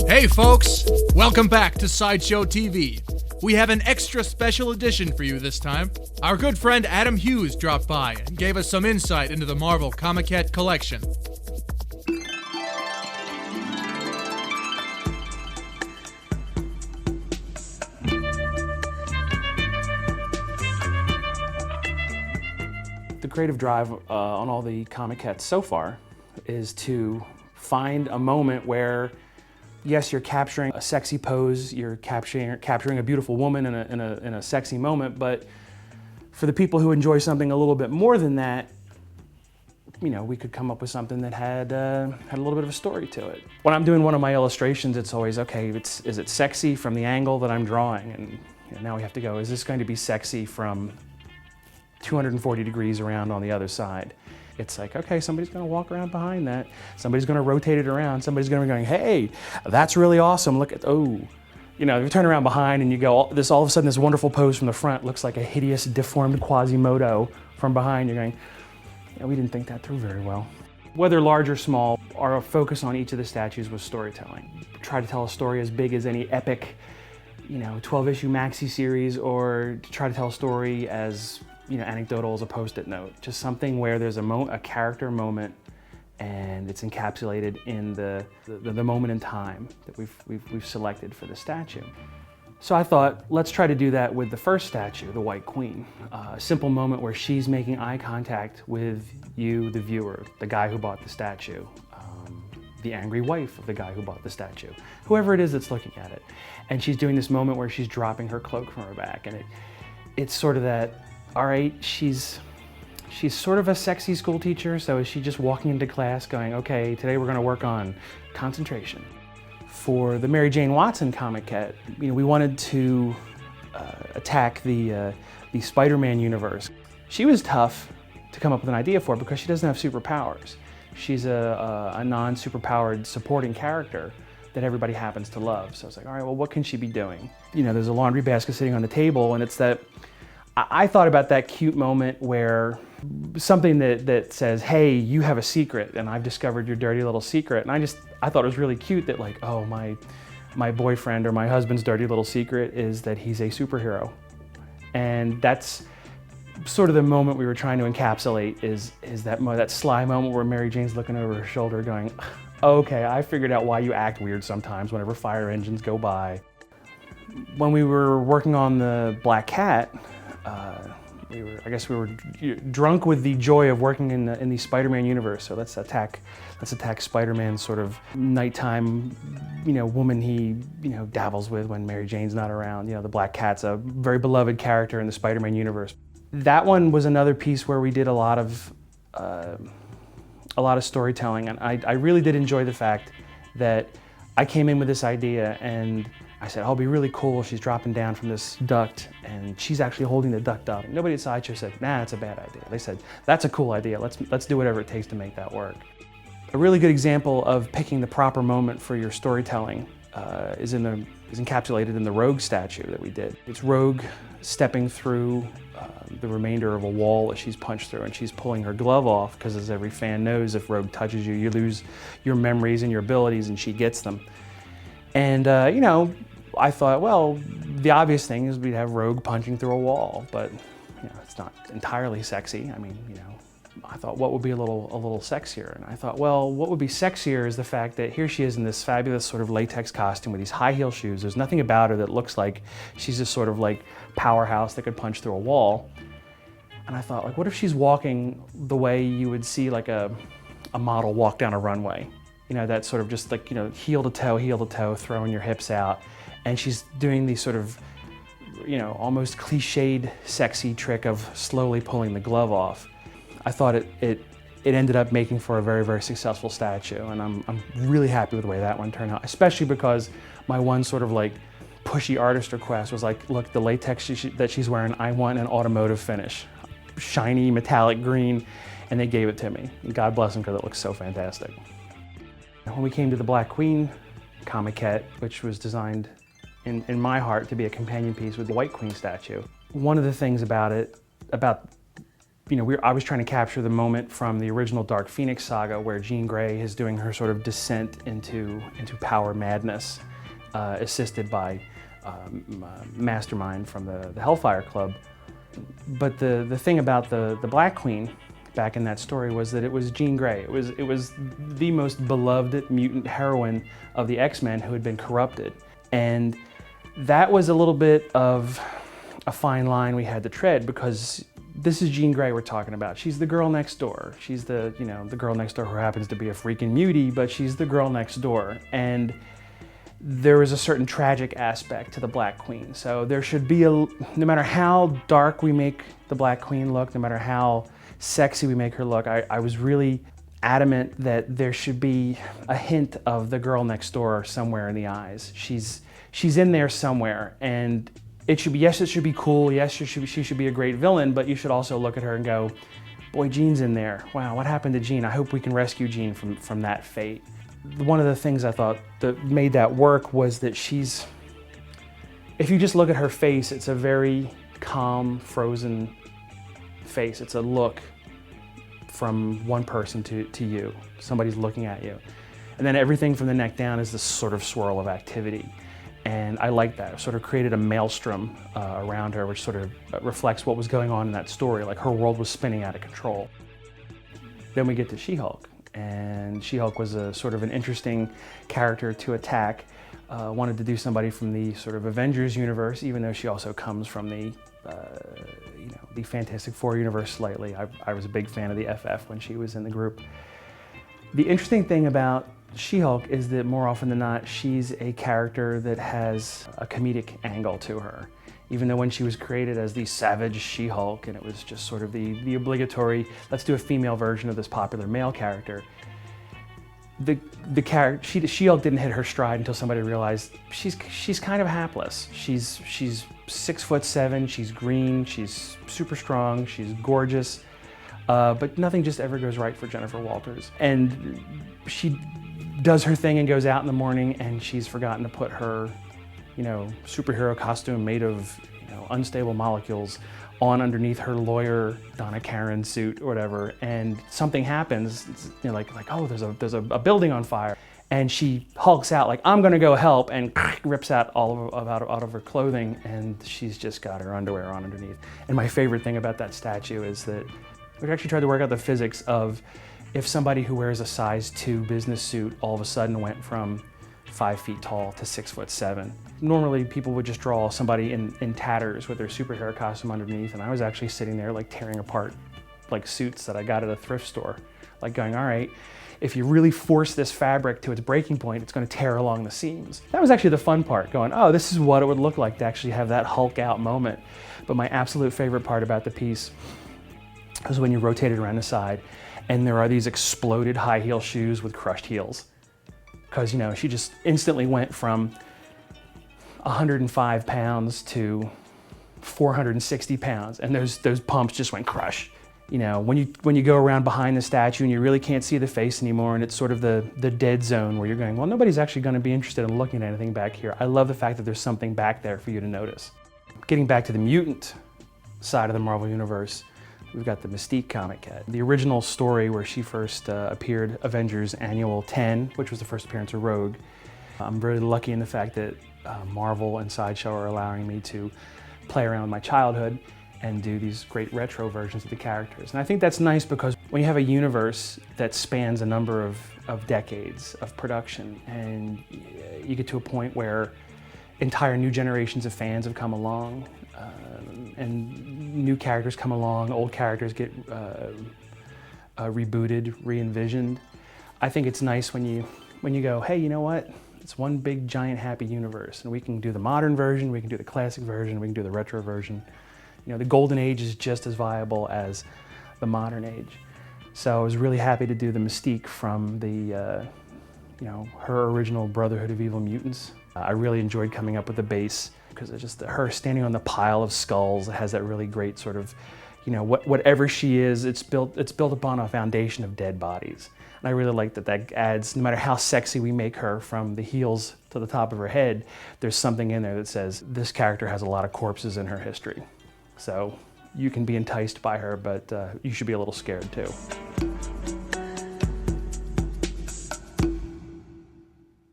Hey folks, welcome back to Sideshow TV. We have an extra special edition for you this time. Our good friend Adam Hughes dropped by and gave us some insight into the Marvel Comiquette collection. The creative drive on all the Comiquettes so far is to find a moment where, yes, you're capturing a sexy pose, you're capturing a beautiful woman in a sexy moment, but for the people who enjoy something a little bit more than that, you know, we could come up with something that had a little bit of a story to it. When I'm doing one of my illustrations, it's always, okay, is it sexy from the angle that I'm drawing? And you know, now we have to go, is this going to be sexy from 240 degrees around on the other side? It's like, okay, somebody's gonna walk around behind that. Somebody's gonna rotate it around. Somebody's gonna be going, hey, that's really awesome. Look at, oh. You know, you turn around behind and you go, all of a sudden this wonderful pose from the front looks like a hideous, deformed Quasimodo from behind. You're going, yeah, we didn't think that through very well. Whether large or small, our focus on each of the statues was storytelling. Try to tell a story as big as any epic, you know, 12-issue maxi series, or to try to tell a story as, you know, anecdotal as a post-it note. Just something where there's a character moment and it's encapsulated in the moment in time that we've selected for the statue. So I thought, let's try to do that with the first statue, the White Queen. A simple moment where she's making eye contact with you, the viewer, the guy who bought the statue, the angry wife of the guy who bought the statue, whoever it is that's looking at it. And she's doing this moment where she's dropping her cloak from her back, and it's sort of that, all right, she's sort of a sexy school teacher, so is she just walking into class going, okay, today we're gonna work on concentration. For the Mary Jane Watson Comiquette, you know, we wanted to attack the Spider-Man universe. She was tough to come up with an idea for because she doesn't have superpowers. She's a non-superpowered supporting character that everybody happens to love. So I was like, all right, well, what can she be doing? You know, there's a laundry basket sitting on the table, and it's that, I thought about that cute moment where something that says, hey, you have a secret and I've discovered your dirty little secret. And I thought it was really cute that, like, oh, my boyfriend or my husband's dirty little secret is that he's a superhero. And that's sort of the moment we were trying to encapsulate, is that sly moment where Mary Jane's looking over her shoulder going, okay, I figured out why you act weird sometimes whenever fire engines go by. When we were working on the Black Cat, I guess we were drunk with the joy of working in the Spider-Man universe. So let's attack Spider-Man's sort of nighttime, you know, woman he, you know, dabbles with when Mary Jane's not around. You know, the Black Cat's a very beloved character in the Spider-Man universe. That one was another piece where we did a lot of storytelling, and I really did enjoy the fact that I came in with this idea and I said, oh, it'll be really cool if she's dropping down from this duct and she's actually holding the duct up. And nobody at Sideshow said, nah, that's a bad idea. They said, that's a cool idea. Let's do whatever it takes to make that work. A really good example of picking the proper moment for your storytelling is encapsulated in the Rogue statue that we did. It's Rogue stepping through the remainder of a wall that she's punched through, and she's pulling her glove off because, as every fan knows, if Rogue touches you, you lose your memories and your abilities, and she gets them. And, you know, I thought, well, the obvious thing is we'd have Rogue punching through a wall, but, you know, it's not entirely sexy. I mean, you know, I thought, what would be a little sexier? And I thought, well, what would be sexier is the fact that here she is in this fabulous sort of latex costume with these high heel shoes. There's nothing about her that looks like she's this sort of like powerhouse that could punch through a wall. And I thought, like, what if she's walking the way you would see like a model walk down a runway? You know, that sort of just like, you know, heel to toe, throwing your hips out. And she's doing these sort of, you know, almost cliched sexy trick of slowly pulling the glove off. I thought it ended up making for a very, very successful statue, and I'm really happy with the way that one turned out, especially because my one sort of like pushy artist request was like, look, the latex that she's wearing, I want an automotive finish, shiny metallic green, and they gave it to me. And God bless them, because it looks so fantastic. When we came to the Black Queen Comiquette, which was designed in my heart to be a companion piece with the White Queen statue, one of the things about I was trying to capture the moment from the original Dark Phoenix saga where Jean Grey is doing her sort of descent into power madness, assisted by Mastermind from the Hellfire Club. But the thing about the Black Queen back in that story was that it was Jean Grey. It was the most beloved mutant heroine of the X-Men who had been corrupted. And that was a little bit of a fine line we had to tread, because this is Jean Grey we're talking about. She's the girl next door. She's the girl next door who happens to be a freaking mutie, but she's the girl next door. And there is a certain tragic aspect to the Black Queen. So there should be no matter how dark we make the Black Queen look, no matter how sexy we make her look, I was really adamant that there should be a hint of the girl next door somewhere in the eyes. She's in there somewhere, and it should be cool, yes, she should be a great villain, but you should also look at her and go, boy, Jean's in there. Wow, what happened to Jean? I hope we can rescue Jean from that fate. One of the things I thought that made that work was that if you just look at her face, it's a very calm, frozen face. It's a look from one person to you. Somebody's looking at you. And then everything from the neck down is this sort of swirl of activity. And I like that. It sort of created a maelstrom around her, which sort of reflects what was going on in that story. Like her world was spinning out of control. Then we get to She-Hulk. And She-Hulk was a sort of an interesting character to attack. Wanted to do somebody from the sort of Avengers universe, even though she also comes from the Fantastic Four universe slightly. I was a big fan of the FF when she was in the group. The interesting thing about She-Hulk is that more often than not, she's a character that has a comedic angle to her. Even though when she was created as the savage She-Hulk, and it was just sort of the obligatory, let's do a female version of this popular male character, She-Hulk didn't hit her stride until somebody realized she's kind of hapless. She's 6'7", she's green, she's super strong, she's gorgeous, but nothing just ever goes right for Jennifer Walters. And she does her thing and goes out in the morning, and she's forgotten to put her superhero costume made of unstable molecules on underneath her lawyer Donna Karen suit or whatever, and something happens. It's, oh, there's a building on fire, and she hulks out like, I'm gonna go help, and rips out out of her clothing, and she's just got her underwear on underneath. And my favorite thing about that statue is that we actually tried to work out the physics of if somebody who wears a size 2 business suit all of a sudden went from 5 feet tall to 6'7". Normally people would just draw somebody in tatters with their superhero costume underneath, and I was actually sitting there like tearing apart like suits that I got at a thrift store, like going, all right, if you really force this fabric to its breaking point, it's going to tear along the seams. That was actually the fun part, going, oh, this is what it would look like to actually have that Hulk out moment. But my absolute favorite part about the piece was when you rotate it around the side and there are these exploded high heel shoes with crushed heels. Because, she just instantly went from 105 pounds to 460 pounds, and those pumps just went crush. When you go around behind the statue and you really can't see the face anymore, and it's sort of the dead zone where you're going, well, nobody's actually going to be interested in looking at anything back here. I love the fact that there's something back there for you to notice. Getting back to the mutant side of the Marvel Universe, we've got the Mystique Comiquette. The original story where she first appeared, Avengers Annual 10, which was the first appearance of Rogue. I'm really lucky in the fact that Marvel and Sideshow are allowing me to play around with my childhood and do these great retro versions of the characters. And I think that's nice because when you have a universe that spans a number of decades of production, and you get to a point where entire new generations of fans have come along, and new characters come along, old characters get rebooted, re-envisioned. I think it's nice when you go, hey, you know what? It's one big giant happy universe, and we can do the modern version, we can do the classic version, we can do the retro version. The golden age is just as viable as the modern age. So I was really happy to do the Mystique from the her original Brotherhood of Evil Mutants. I really enjoyed coming up with the base because it's just her standing on the pile of skulls. It has that really great sort of, whatever she is, it's built upon a foundation of dead bodies. And I really like that adds, no matter how sexy we make her from the heels to the top of her head, there's something in there that says this character has a lot of corpses in her history. So you can be enticed by her, but you should be a little scared too.